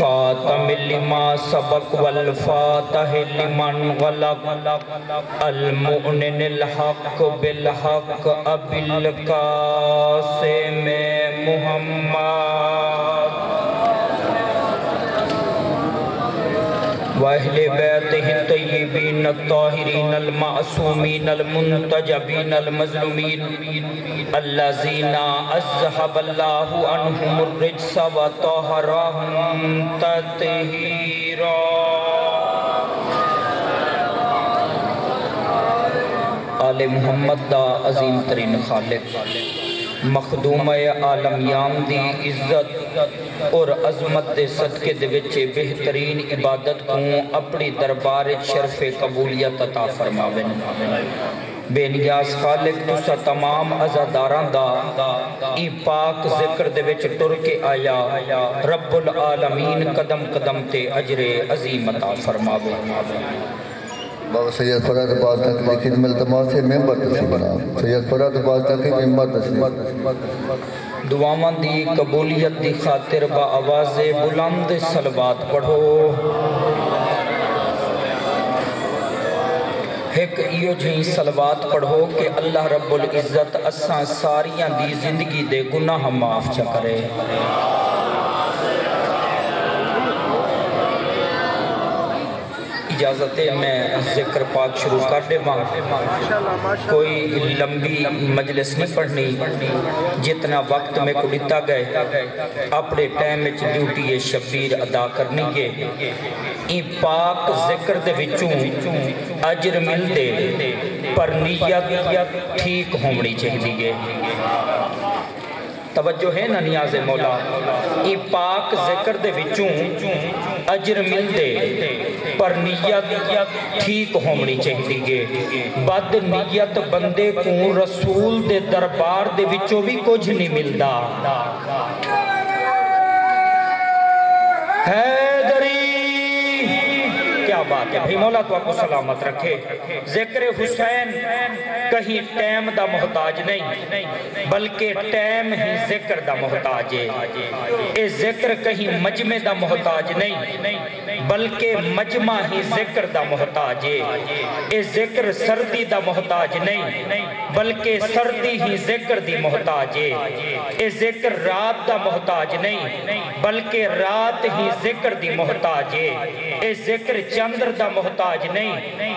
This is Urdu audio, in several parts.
خاتم لما سبق والفاتح لمن غلق المؤمن الحق بالحق ابی القاسم محمد وَأَهْلِ بَيْتِهِ الطَّيِّبِينَ الطَّاهِرِينَ الْمَعْصُومِينَ الْمُنْتَجَبِينَ الْمَظْلُومِينَ الَّذِينَ أَذْهَبَ اللَّهُ عَنْهُمُ الرِّجْسَ وَطَهَّرَهُمْ تَطْهِيرًا۔ آل محمد دا عظیم ترین خالق مخدوم عالمیان دی عزت اور عظمت دے صدقے دے وچے بہترین عبادت کو اپنی دربار شرف قبولیت عطا فرماویں۔ بے نیاز خالق تسا تمام عزاداران دا ای پاک ذکر دے وچ ٹر کے آیا رب العالمین قدم قدم تے اجر عظیم عطا فرماویں۔ بابا سید فراد باز تک دی خدمت التماس سے ممبر تسی بنا سید فراد باز تک ممبر تسی دعاواں دی قبولیت دی خاطر با آواز بلند صلوات پڑھو۔ ایک ایو جہی صلوات پڑھو کہ اللہ رب العزت اساں ساریاں دی زندگی دے گناہ معاف چا کرے۔ اجازت ہے میں ذکر پاک شروع کر دے کوئی لمبی مجلس نہیں پڑھنی، جتنا وقت میں کو دیتا گئے اپنے ٹائم میں ڈیوٹی شبیر ادا کرنی ہے۔ این پاک ذکر دے وچوں اجر مل دے پر نیت ٹھیک ہونی چاہیے۔ توجہ ہے نا نیاز مولا، ای پاک ذکر دے وچوں اجر مل دے پر نیت ٹھیک ہونی چاہیے۔ بد نیت بندے کو رسول دے دربار دے وچوں بھی کچھ نہیں ملدا۔ حیدری کیا بات ہے بھائی، مولا تو آپ کو سلامت رکھے۔ ذکر حسین کہیں ٹائم دا محتاج نہیں بلکہ ٹائم ہی ذکر دا محتاج ہے۔ اے ذکر کہیں مجمع دا محتاج نہیں بلکہ مجمع ہی ذکر دا محتاج ہے۔ اے ذکر سردی دا محتاج نہیں بلکہ سردی ہی ذکر دی محتاج ہے۔ اے ذکر رات دا محتاج نہیں بلکہ رات ہی ذکر دی محتاج ہے۔ اے ذکر چندر دا محتاج نہیں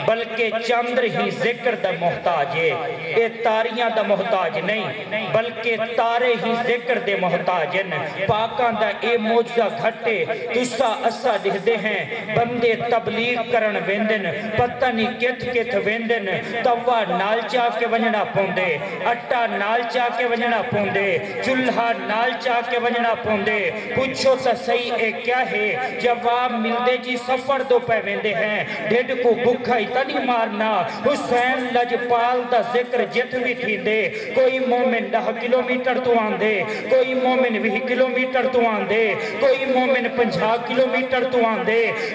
بلکہ چندر ہی ذکر دا محتاج ہے۔ اے تاریاں دا محتاج نہیں بلکہ تارے ہی ذکر دے محتاج ہیں۔ پاکاں دا اے موجزہ گھٹے تسا اسا دکھدے ہیں، بندے تبلیغ کرن ویندن پتہ نہیں کت ویندن، توا نال چاہ کے ونجنا پوندے، اٹا نال چاہ کے ونجنا پوندے، چلہا نال چاہ کے ونجنا پوندے۔ پوچھو تا صحیح اے کیا ہے؟ جواب ملدے جی سفر دو پہ ویندے ہیں، ڈھڈ کو بکھا ہی تنی مارنا۔ حسین لجپال دا ذکر جت بھی تھی دے، کوئی مومن 10 کلومیٹر تو آن دے، کوئی مومن 20 کلومیٹر تو آن دے، کوئی مومن 50 کلومیٹر تو آن دے۔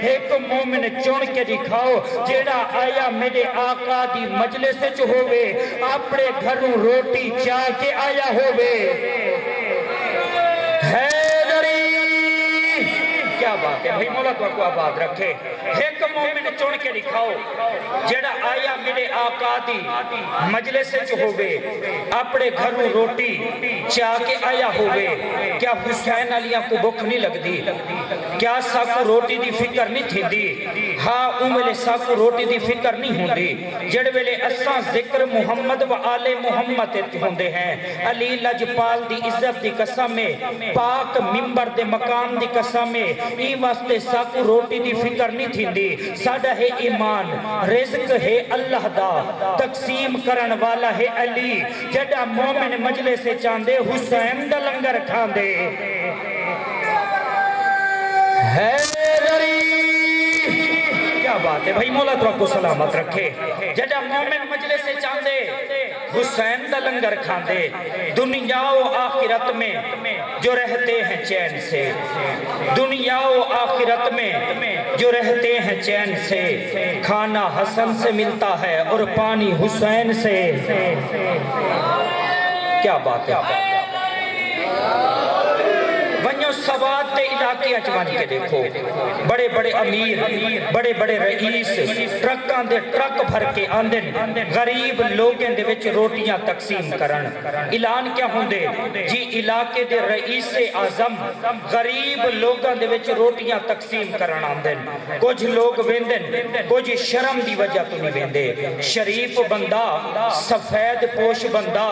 ایک مومن چون کے دکھاؤ جیڑا آیا میرے آقا دی مجلس چ ہوئے، اپنے گھروں روٹی چاہ کے آیا ہوئے۔ کیا بات ہے بھائی، مولا تو آپ کو آباد رکھے۔ ایک مومن چون کے دکھاؤ جیڑا آیا میرے آقا دی مجلس چ ہوئے، اپنے گھروں روٹی چاہ کے آیا ہوئے۔ کیا حسین علیہ کو بھوک نہیں لگ دی؟ کیا ساکو روٹی دی فکر نہیں تھی دی؟ ہاں املے ساکو روٹی دی فکر نہیں ہوں دی۔ جڑ ویلے اساں ذکر محمد و آل محمد ہوندے ہیں، علی لجپال دی عزت دی قسم میں، پاک ممبر دے مقام دی قسم میں، ای واسطے ساکو روٹی دی فکر نہیں تھی دی۔ ساڑا ہے ایمان، رزق ہے اللہ دا، تقسیم کرن والا ہے علی۔ جڑا مومن مجلے سے چاندے حسین دا لنگر کھاندے۔ حیدری کیا بات ہے بھائی، مولا تو آپ کو سلامت رکھے۔ جڑا مومن مجلے سے چاندے حسین دا لنگر کھاندے، دنیا و آخرت میں جو رہتے ہیں چین سے، دنیا و آخرت میں جو رہتے ہیں چین سے، کھانا حسن سے ملتا ہے اور پانی حسین سے۔ کیا بات ہے، ونیو سواد دے علاقے اچوان کے دیکھو بڑے بڑے امیر بڑے بڑے رئیس ٹرکاں دے ٹرک بھر کے آندن غریب لوگیں دے وچ روٹیاں تقسیم کرن اعلان کیا ہوندے جی علاقے دے رئیس اعظم غریب لوگاں دے وچ روٹیاں تقسیم کرن آندن کچھ لوگ ویندن کچھ شرم دی وجہ تو نہیں ویندے شریف بندہ سفید پوش بندہ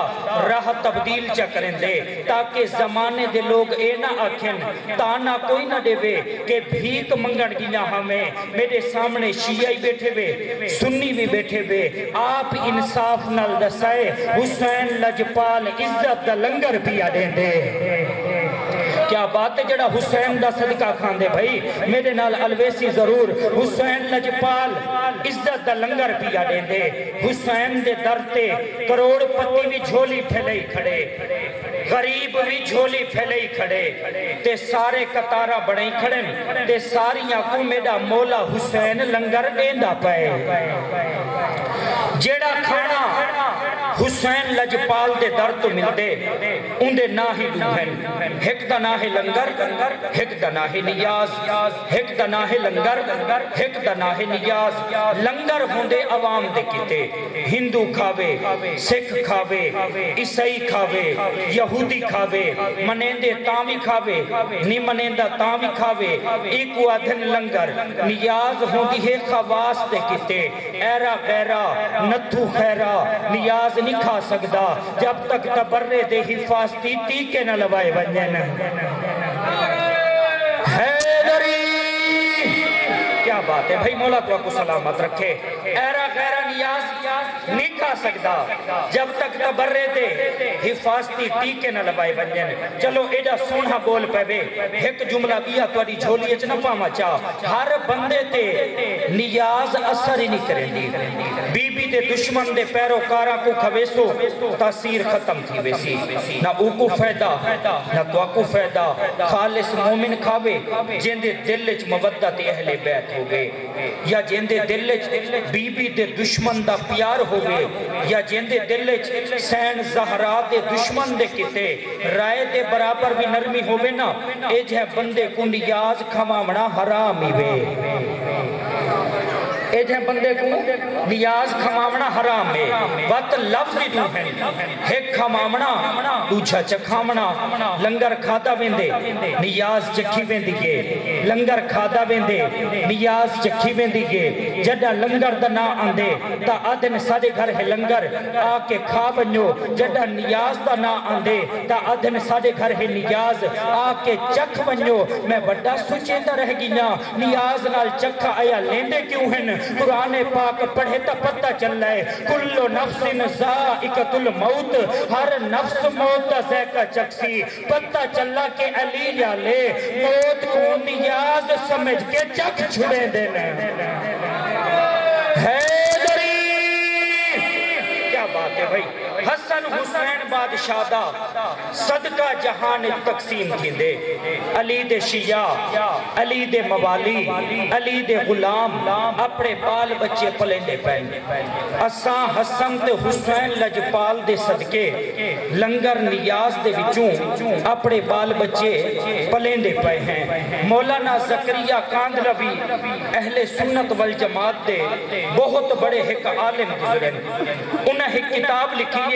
راہ تبدیل چا کریں دے تاکہ زمانے دے لوگ اے نہ آکھن تانا کوئی نہ دے وے کہ بھیک منگن گینا ہمیں میرے سامنے شیعہ بیٹھے وے سنی بھی بیٹھے وے آپ انصاف نال دسائے حسین لجپال عزت دا لنگر پیا دیں دے کیا بات ہے جڑا حسین دا صدقہ کھان دے بھائی میرے نال الویسی ضرور حسین لجپال عزت دا لنگر پیا دیں دے حسین دے درتے کروڑ پتی بھی جھولی پھیلئی کھڑے غریب بھی جھولی پھیلئی کھڑے تے سارے قطارہ بڑھئی کھڑے تے ساریاں کو میرا مولا حسین لنگر دیندہ پائے جیڑا کھانا حسین لجپال دے در تو ملتے ان دے ناہی دوہن ایک دا ناہی لنگر ایک دا ناہی نیاز ایک دا ناہی لنگر ایک دا ناہی نیاز لنگر ہوندے عوام دے کیتے ہندو کھاوے سکھ کھاوے عیسائی کھاوے یہودی کھاوے منیندے تاوی کھاوے نی منیندہ تاوی کھاوے ایک آدھن لنگر نیاز ہوندی ہے خواص دے کیتے ایرا غیرہ نتھو خیرہ نیاز نہیں کھا سکدا جب تک تبرے دے حفاظتی تیکے نہ لبائے بنجن حیدری کیا بات ہے بھائی مولا تو آپ کو سلامت رکھے ایرا غیرہ نیاز نہیں کھا سکدا جب تک تبرے دے حفاظتی تیکے نہ لبائے بنجن چلو ایڈا سونہ بول پہ بے ایک جملہ بیا تو اڈی جھولی اچ نہ پاما چاہ ہر بندے تے نیاز اثر ہی نہیں کریں دی بی بی دے دشمن دے پیروکارا کو کھویسو تاثیر ختم تھی ویسی نہ او کو فیدہ نہ تو کو فیدہ خالص مومن کھاوے جن دے دل اچ مودت اہل بیت ہو گئے یا جن دے دل اچ بی بی دے دشمن دا پیار ہو گئے یا جن دے دل اچ سین زہرا دے دشمن دے کتے رائے دے برابر بھی نرمی ہو گئے نا اے جہ بندے کو نیاز کھمامنا حرام ہی وے اے جہاں بندے کو نیاز کھمامنا حرام ہے وقت لفظی دو ہیں ایک کھمامنا دوچھا چکھامنا لنگر کھادا ویندے نیاز چکھی ویندی گے لنگر کھادا ویندے نیاز چکھی ویندی گے جڑا لنگر دا نا آندے تا آدھن سادے گھر ہے لنگر آکے کھا بنیو جڑا نیاز دا نا آندے تا آدھن سادے گھر ہے نیاز آکے چکھ بنیو میں بڑا سوچے دا رہ گیا نیاز نال چکھا آیا لیندے کیوں ہیں قرآن پاک پڑھے تا پتہ چل رہے کل نفس ذائقۃ الموت ہر نفس موت دا ذائقہ چکسی پتہ چلا کہ علی یا لے موت کو نیاز سمجھ کے چکھ چھڑے دینے حیدری کیا بات ہے بھائی حسن حسین بادشاہ دا صدقہ جہان تقسیم تھی دے علی دے شیعہ علی دے موالی علی دے غلام اپنے بال بچے پلندے پہن اساں حسن تے حسین لجپال دے صدقے لنگر نیاز دے وچوں اپنے بال بچے پلندے پہ ہیں مولانا زکریا کاندلوی اہل سنت والجماعت دے بہت بڑے ایک عالم گزرن انہیں ایک کتاب لکھی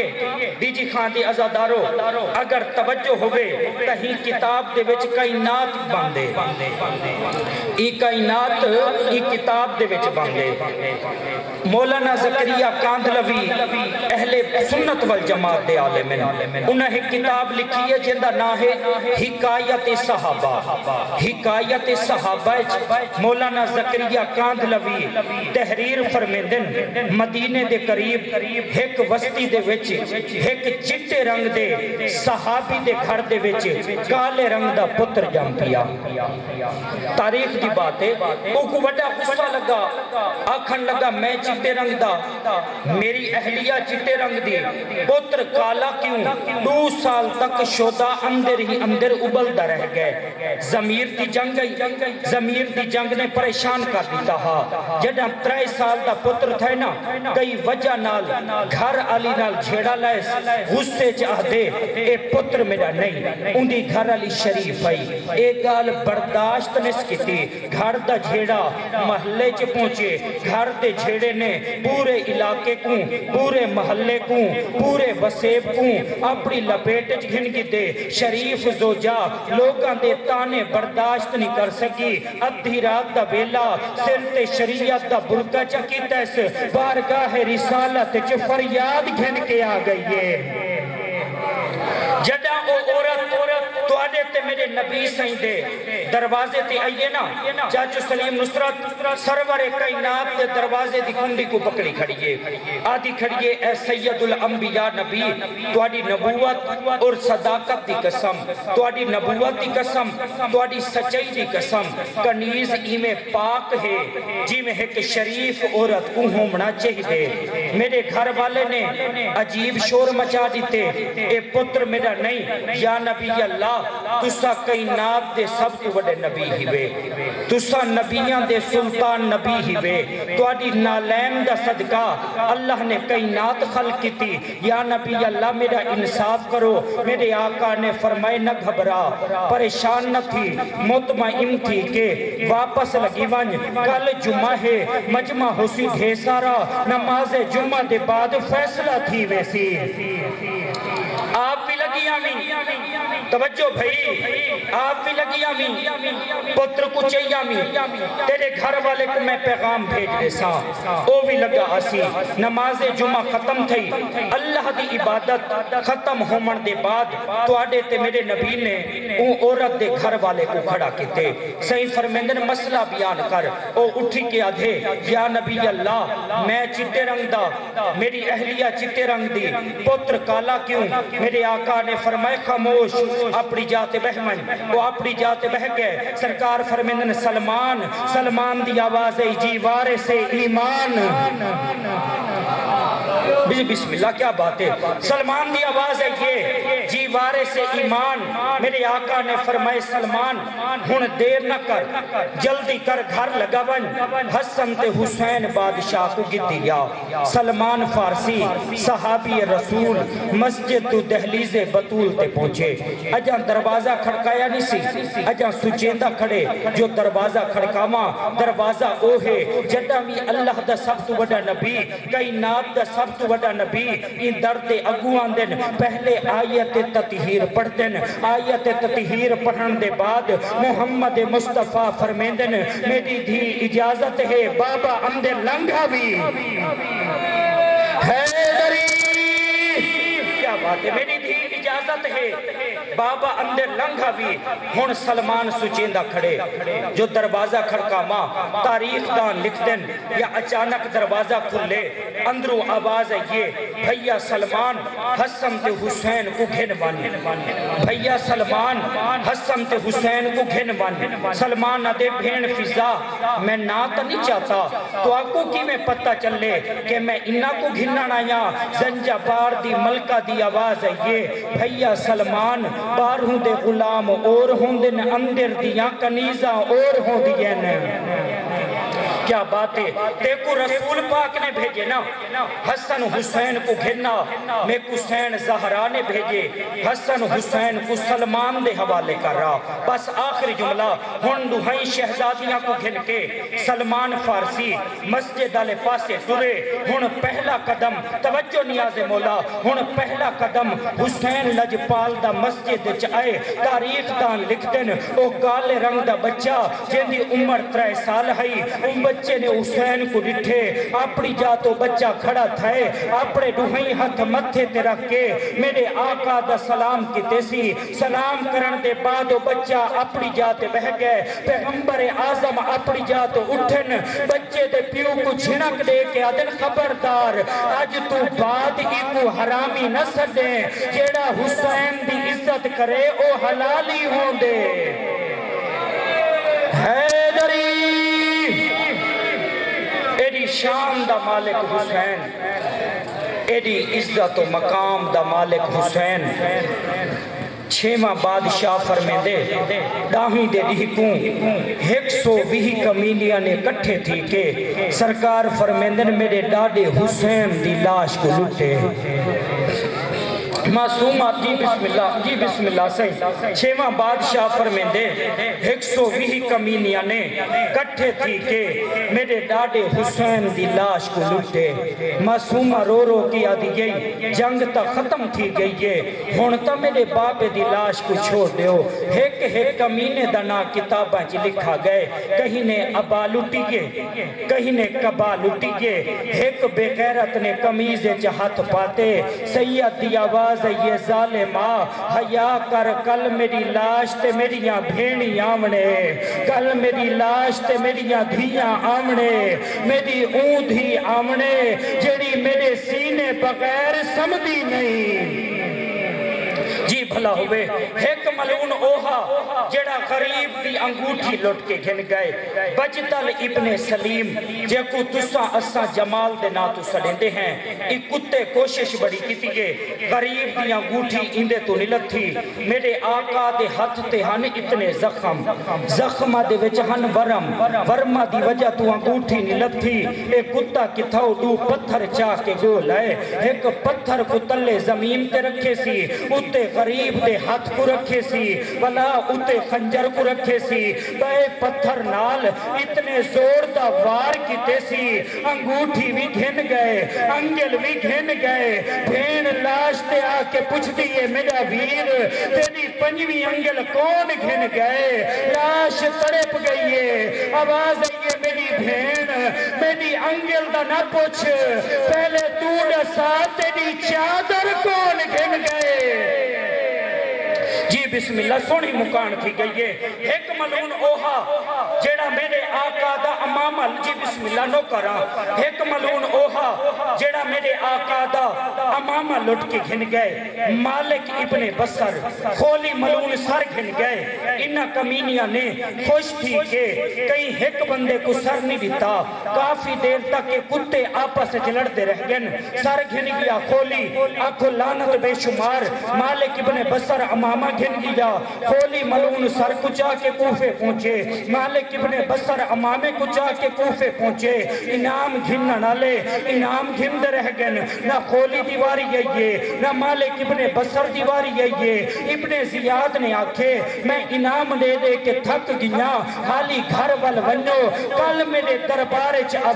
ڈی جی خان دی ازادارو اگر توجہ ہوئے تہی کتاب دے وچ کائنات باندے ای کائنات ای کتاب دے وچ باندے مولانا زکریا کاندلوی اہل سنت والجماعت دے عالمین انہیں ایک کتاب لکھی ہے جندہ نا ہے حکایت صحابہ حکایت صحابہ مولانا زکریا کاندلوی تحریر فرمیندن مدینے دے قریب ایک وسطی دے وچ ایک چٹے رنگ دے صحابی دے گھر دے وچ کالے رنگ دا پتر جم پیا تاریخ دی بات ہے او کو بڑا غصہ لگا آکھن لگا میں چٹے رنگ دا میری اہلیہ چٹے رنگ دی پتر کالا کیوں 2 سال تک شودا اندر ہی اندر ابلدا رہ گئے ضمیر دی جنگ گئی ضمیر دی جنگ نے پریشان کر دیتا جڑا 3 سال دا پتر تھے نا کئی وجہ نال گھر علی نال جھیڑا لائے لائس غصے چاہ دے اے پتر میرا نہیں اندی گھر علی شریف آئی اے گال برداشت نس کیتی گھر دا جھیڑا محلے چ پہنچے گھر دے جھیڑے نے پورے علاقے کو پورے محلے کو پورے وسیب کو اپنی لپیٹ چ گھن کی دے شریف زوجہ لوگاں دے تانے برداشت نہیں کر سکی ادھی رات دا بیلا سر تے شریعت دا برکہ چکی تیس بارگاہ رسالت چ فریاد گھن کے آ گئی ہے جدہ او عورت تو آدھے تے میرے نبی سائیں دے دروازے تے آئیے نا چاچو سلیم نصرت سرور کائنات دے دروازے دی کنڈی کو پکڑی کھڑیے آدھی کھڑیے اے سید الانبیاء نبی تو آدھی نبوت اور صداقت دی قسم تو آدھی نبوت دی قسم تو آدھی سچائی دی قسم کنیز ایمیں پاک ہے جی میں ہے کہ شریف عورت کو ہومنا چاہیے میرے گھر والے نے عجیب شور مچا دیتے اے پتر میرا نہیں یا نبی اللہ تسا کائنات دے سب تو بڑے نبی ہی وے تسا نبیان دے سلطان نبی ہی وے تو آدھی نالین دا صدقہ اللہ نے کائنات خلق کی تھی یا نبی اللہ میرا انصاف کرو میرے آقا نے فرمائے نہ گھبرا پریشان نہ تھی مطمئن تھی کہ واپس لگی ون کل جمعہ ہے مجمع حسی دھے سارا نماز جمعہ دے بعد فیصلہ تھی ویسی آپ بھی لگی آمین توجہ بھئی آپ بھی لگی آمین پتر کو چاہیے آمین تیرے گھر والے کو میں پیغام بھیج دے سا او بھی لگا آسی نماز جمعہ ختم تھی اللہ دی عبادت ختم ہومن دے بعد تو آڈے تے میرے نبی نے اون عورت دے گھر والے کو کھڑا کیتے صحیح فرمیندن مسئلہ بیان کر او اٹھی کے آدھے یا نبی اللہ میں چٹے رنگ دا میری اہلیہ چٹے رنگ دی پتر کالا کیوں میرے آقا نے فرمائے خاموش اپنی جاتے بہمن وہ اپنی جاتے بہ گئے سرکار فرمیندن سلمان دی آواز ہے جی وارث ایمان بسم اللہ کیا بات ہے سلمان دی آواز ہے یہ جی وارث ایمان میرے آقا نے فرمائے سلمان ہن دیر نہ کر جلدی کر گھر لگا ون حسن تے حسین بادشاہ کو گدیا سلمان فارسی صحابی رسول مسجد تو دہلیز بطول تے پہنچے اجاں دروازہ کھڑکایا نہیں سی اجاں سچیندہ کھڑے جو دروازہ کھڑکاما دروازہ او ہے جدہ بھی اللہ دا سب تو بڑا نبی کائنات دا سب تو بڑا نبی ان درد اگوان دن پہلے آیت تطہیر پڑھ دن آیت تطہیر پڑھن دے بعد محمد مصطفیٰ فرمیندن میری دھی اجازت ہے بابا اندر لنگا بھی حیدری کیا بات ہے میری دھی اجازت ہے بابا اندر لنگا بھی ہن سلمان سچیندہ کھڑے جو دروازہ کھڑکا ماں تاریخ دان لکھ دن یا اچانک دروازہ کھلے اندروں آواز ہے یہ بھیا سلمان حسن تے حسین کو گھن ون بھیا سلمان حسن تے حسین کو گھن ون سلمان دے بھین فضا میں نات نہیں چاہتا تو آپ کو کی میں پتہ چلے کہ میں انہا کو گھننا نایا زنجہ بار دی ملکہ دی آواز ہے یہ بھیا سلمان بارہوں دے غلام اور ہوں دن اندر دیاں کنیزاں اور ہوں دین کیا بات ہے دیکھو رسول پاک نے بھیجے نا حسن حسین کو گھننا میں حسین زہرا نے بھیجے حسن حسین کو سلمان دے حوالے کر رہا بس آخری جملہ ہن دوہائیں شہزادیاں کو گھن کے سلمان فارسی مسجد والے پاسے ٹرے ہن پہلا قدم توجہ نیاز مولا ہن پہلا قدم حسین لجپال دا مسجد چائے تاریخ دان لکھ دن او کالے رنگ دا بچہ جن دی عمر 3 سال ہے بچے نے حسین کو ڈٹھے اپنی جاتو بچہ کھڑا تھائے اپنے دوہائیں ہاتھ متھے تے رکھ کے میرے آقا دا سلام کی تیسی سلام کرن دے بعد بچہ اپنی جاتے بہ گئے پیغمبر اعظم اپنی جاتو اٹھن بچے دے پیو کو جھنک دے کے آدن خبردار آج تو بعد ہی کو حرامی نہ سدے جیڑا حسین دی عزت کرے او حلالی ہوں دے حیدری ایڈی شان دا مالک حسین ایڈی عزت و مقام دا مالک حسین چھیمہ بادشاہ فرمے دے داہی دے ڈھیکوں 120 کمیلیاں نے کٹھے تھی کہ سرکار فرمیندن میرے ڈاڈے حسین دی لاش کو لٹے معصومہ جی بسم اللہ سے چھواں بادشاہ فرمیندے 120 کمینیاں نے کٹھے تھی کہ میرے ڈاڈے حسین دی لاش کو لٹے معصومہ رو رو کی آدھی گئی جنگ تا ختم تھی گئی ہے ہون تا میرے باپ دی لاش کو چھوڑ دیو ایک کمینے دنا کتاباں چ لکھا گئے کہیں نے ابا لٹی گئے کہیں نے کبا لٹی گئے ایک بے غیرت نے کمیز چ ہاتھ پاتے سید دی آواز یہ ظالمہ حیا کر کل میری لاش تے میریاں بھینی آمنے کل میری لاش تے میریاں دھیاں آمنے میری اوندھی آمنے جڑی میرے سینے بغیر سمدی نہیں جی بھلا ہوئے ایک ملعون اوہا جڑا غریب دی انگوٹھی لٹ کے گھن گئے بجتل ابن سلیم جے کو تسا اسا جمال دے نا تو سڑندے ہیں ایک کتے کوشش بڑی کیتی گئے غریب دی انگوٹھی اندے تو نلت تھی میرے آقا دے ہاتھ تے ہن اتنے زخمہ دے وچ ہن ورمہ دی وجہ تو انگوٹھی نلت تھی ایک کتا کتھاؤ دو پتھر چاہ کے گو لائے ایک پتھر کو تلے زمین تے رکھے سی اتے غریب دے ہاتھ کو رکھے سی بلا اتے خنجر کو رکھے سی بے پتھر نال اتنے زور دا وار کیتے سی انگوٹھی بھی گھن گئے انگل بھی گھن گئے بھین لاش تے آ کے پوچھ دیئے میرا ویر تیری پنجویں انگل کون گھن گئے لاش تڑپ گئیے آواز آئیے میری بھین میری انگل دا نہ پوچھ پہلے تو نسا تیری چادر کون گھن گئے جی بسم اللہ سونی مکان تھی گئی ہے ایک ملعون اوہا جیڑا میرے آقا دا امامہ جی بسم اللہ نو کرا ایک ملعون اوہا جیڑا میرے آقا دا امامہ لٹ کے گھن گئے مالک ابن بصر خولی ملعون سر گھن گئے انہا کمینیاں نے خوش تھی کہ کہیں ایک بندے کو سر نہیں دیتا کافی دیر تک کہ کتے آپس جلڑ دے رہ گن سر گھن گیا خولی آنکھو لانت بے شمار مالک ابن بصر امامہ گھن گیا خولی ملعون سر کچا کے کوفے پہنچے مالک ابن بصر امامے کچا کے کوفے پہنچے انعام گھننا نہ لے انعام گھن دے رہ گن نہ خولی دیواری گئیے نہ مالک ابن بصر دیواری گئیے ابن زیاد نے آکھے میں انعام دے دے کے تھک گیا حالی گھر وال ونو کل میرے دربار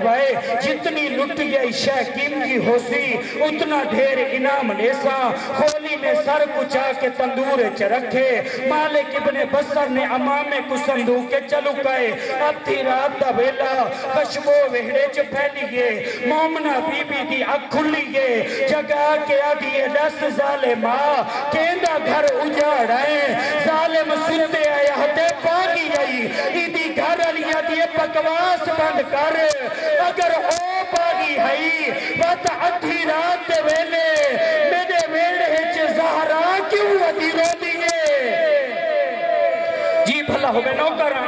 آئے جتنی لٹ گئی شہ قیمتی ہو سی اتنا ڈھیر انعام لے سا خولی نے سر کچا کے تندور رکھے مالک ابن بصر نے امامے کو صندوق کے چلو کئے اب تھی رات دا ویلا خشبو وہڑے چ پھیلیے مومنہ بی بی دی اکھ کھلیے جگہ کے آدھیے دس ظالمہ کیندہ گھر اجاڑائیں ظالم سنتے آیا ہتے پاگی گئی ایدی گھر علیہ دیے پکواس بند کر اگر او پاگی ہے وقت ادھی رات دے ویلے میرے ویڑے چ زہرا کیوں ادھی رو دیئے جی بھلا ہوگے نوکرہ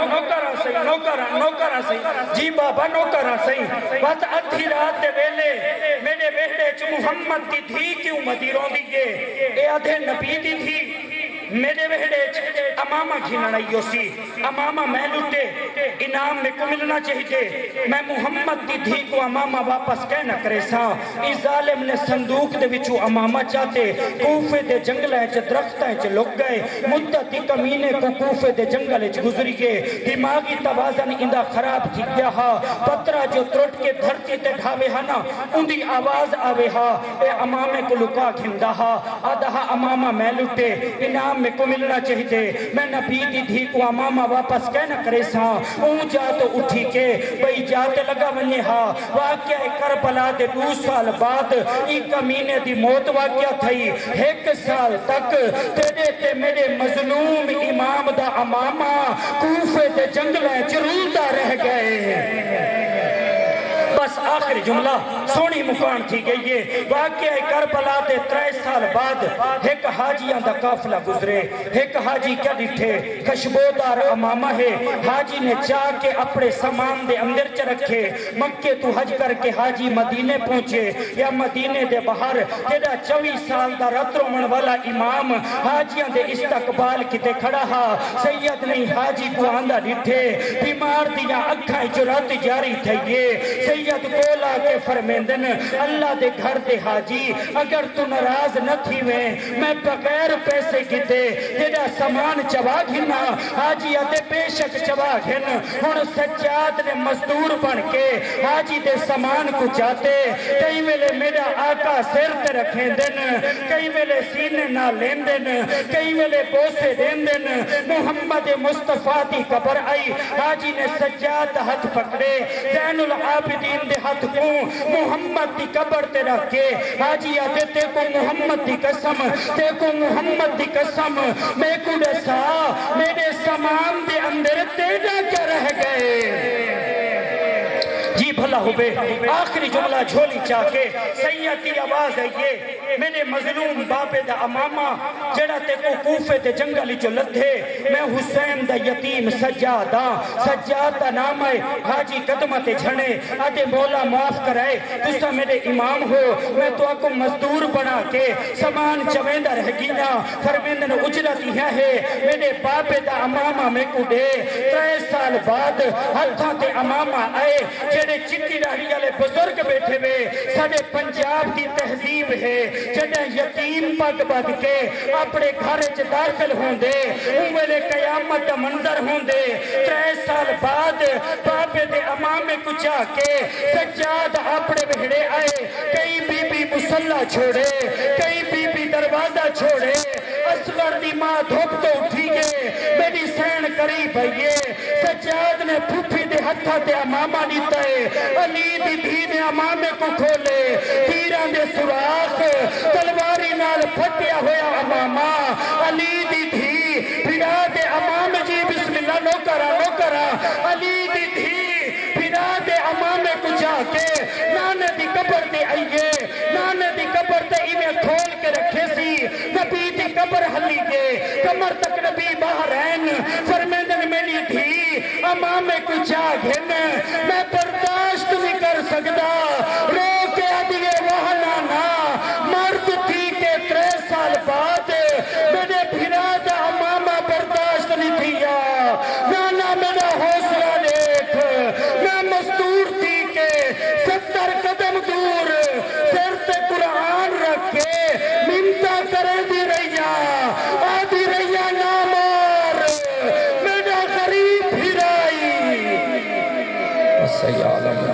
سے جی بابا نوکرہ سے وقت ادھی رات دے ویلے میرے ویڑے چ محمد دی تھی کیوں مدی رو دیئے اے آدھے نبی دی تھی میرے وہڑے امامہ گھننا نہیں سی امامہ میں لٹے انعام میں کو ملنا چاہیے میں محمد دی دھی کو امامہ واپس کہہ نہ کرے سا اس ظالم نے صندوق دے وچو امامہ چاہتے کوفے دے جنگلیں چ درختیں چ لگ گئے مدتی کمینے کو کوفے دے جنگلیں چ گزری گئے دماغی توازن اندہ خراب تھی گیا ہا پترہ جو ترٹ کے دھرتی تے ڈھاوے ہا نا اندھی آواز آوے ہا اے امامے کو لکا گھندہ ہا آدھا امامہ میں لٹے انعام میں کو ملنا چاہیے میں نبی دی دھی کو امامہ واپس کہہ نہ کرے سا اون جا تو اٹھی کے بھئی جاتے لگا ونye ہا واقعہ کربلا دے 2 سال بعد ایک کمینے دی موت واقعہ تھئی 1 سال تک تیرے تے میرے مظلوم امام دا امامہ کوفے تے جنگلیں چرولدہ رہ گئے بس آخری جملہ سونی مکان تھی گئی ہے واقعہ کربلا دے 3 سال بعد ایک حاجیاں دا قافلہ گزرے ایک حاجی کیا ڈٹھے خشبودار امامہ ہے حاجی نے چاہ کے اپنے سامان دے اندر چ رکھے مکے تو حج کر کے حاجی مدینے پہنچے یا مدینے دے باہر تیرا 24 سال دا رترومن والا امام حاجیاں دے استقبال کتے کھڑا ہا سید نہیں حاجی کو آندہ ڈٹھے بیمار دیاں اکھائیں جو رات جاری تھے سید بعد کولا کے فرمیندن اللہ دے گھر دے حاجی اگر تو ناراض نہ تھی میں بغیر پیسے کی دے تیرا سامان چوا گھنا حاجی آتے بے شک چوا گھن ہن سجاد نے مزدور بن کے حاجی دے سامان کو چاہتے کئی ویلے میرا آقا سر تے رکھیں دن کئی ویلے سینے نہ لین دن کئی ویلے بوسے دین دن محمد مصطفیٰ دی قبر آئی حاجی نے سجاد ہاتھ پکڑے زین العابدین دے ہاتھ کو محمد دی قبر تے رکھ کے حاجی آتے تے کو محمد دی قسم تے کو محمد دی قسم میں کو دسا میرے سامان دے اندر تیرا کیا رہ گئے جی بھلا ہوئے آخری جملہ جھولی چاہ کے سیدی آواز ہے یہ میرے مظلوم باپے دا امامہ جڑا تے کو کوفے تے جنگلی جو لدھے میں حسین دا یتیم سجادہ سجاد دا نام ہے حاجی قدمہ تے جھنے آدھے مولا معاف کرائے تسا میرے امام ہو میں تو آپ کو مزدور بنا کے سامان چویندہ رہ گیا فرمیندن اجرتی ہے میرے باپے دا امامہ میں کو دے 3 سال بعد ہتھاں تے امامہ آئے جڑے چکی رہی والے بزرگ بیٹھے ہوئے ساڑے پنجاب دی تہذیب ہے جڑے یتیم پگ بد کے اپنے گھر چ داخل ہوں دے انویلے قیامت دا منظر ہوں دے 3 سال بعد بابے دے امامے کو جا کے سجاد اپنے بہڑے آئے کئی بی بی مسلح چھوڑے کئی بی بی دروازہ چھوڑے اصغر دی ماں دھوپ تو اٹھی گے میری سین قریب ہے سجاد نے پھوپھی دے ہتھا تے امامہ نیتا ہے علی دی دھی نے امامے کو کھولے تیران دے سراخ تلواری نال پھٹیا ہویا امامہ علی دی دھی پھڑا دے امامے جی بسم اللہ نو کرا علی دی دھی پھڑا دے امامے کو جا کے نانے دی قبر دے آئیے نانے دی قبر دے انہیں کھول کے رکھے سی نبی دی قبر حلی کے کمر تک نبی باہر این فرمیندن میری دھی امامے کو جا گھن میں برداشت نہیں کر سکتا رو کے آدھیے وہاں نانا مرد تھی کہ 3 سال بعد میرے بھیرا دا امامہ برداشت نہیں دیا نانا میرا حوصلہ دیکھ میں مزدور تھی کہ 70 قدم دور سر تے قرآن رکھ کے منتہ کرے دی رہیا آدھی رہیا نامار میرا غریب بھیرائی سیالم